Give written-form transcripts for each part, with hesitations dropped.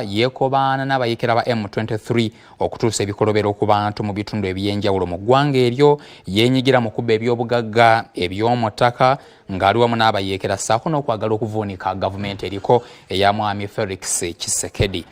yeekobaana n'abayeekera ba M23 okutuusa ebikolobero ku bantu mu bitundu ebyenjawulo mu ggwanga eryo, yeenyigira mu kubba ebyobugagga eby'omuttaka ng'ali wamu n'abayeekera ssaako n'okwagala okuvuunika gavumenti eriko eya Mwami Felix Tshisekedi.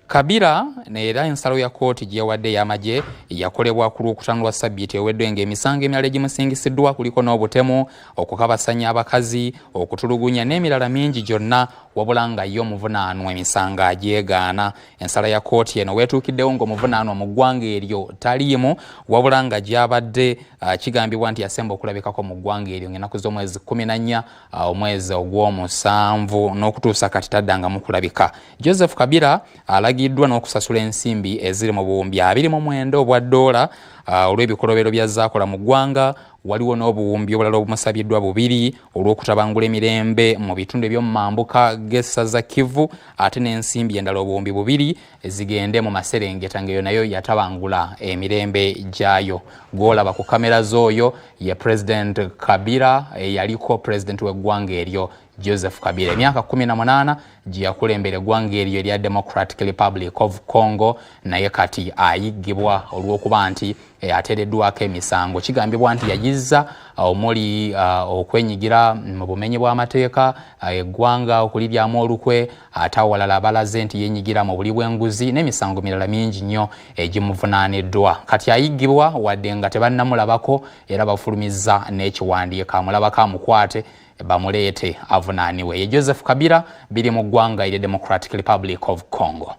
Kabila era ensalo ya kooti gye yawadde ey'amagye yakolebwa ku Lwokutaano lwa Ssabbiiti ewedde ng'emisango emirala egimusingisiddwa kuliko n'obutemu, okukabasanya abakazi, okutulugunya n'emirala mingi gyonna, wabula nga yo omuvunaanwa emisango agyegaana. Ensala ya kooti eno weetuukiddewo ng'omuvunaanwa mu ggwanga eryo taliimu, wabula nga gy'abadde kigambibwa nti yasemba okulabikako mu ggwanga eryo ng'ennaku z'omwezi 14 omwezi ogw'omusanvu n'okutuusa kati taddangamu kulabika. Joseph Kabila alagiddwa n'okusasula ensimbi eziri mu buwumbi 29 obwa ddoola olw'ebikolobero by'azaakola mu ggwanga. Waliwo n'obuwumbi obulala obumusabiddwa 2 olw'okutabangula emirembe mu bitundu eby'omu mambuka g'essaza Kivu, ate n'ensimbi endala obuwumbi 2 zigende mu Maserengeta ng'eyo nayo yatabangula emirembe gyayo. Gw'olaba ku kamera z'oyo ye President Kabila yaliko President w'eggwanga eryo Joseph Kabila, emyaka 18 gye yakulembera eggwanga eryo erya Democratic Republic of Congo, naye kati ayiggibwa olw'okuba nti ateereddwako emisango. Kigambibwa nti yayizza omuli okwenyigira mu bumenyi bw'amateeka, eggwanga okuliryamu olukwe, ate awalala abalaze nti yenyigira mu buli bw'enguzi n'emisango mirala mingi nnyo egimuvunaaniddwa. Kati ayiggibwa wadde nga tebannamulabako era bafulumizza n'ekiwandiiko amulabako amukwate bamuleete avunaaniwe. Ye Joseph Kabila, biri mu ggwanga erya Democratic Republic of Congo.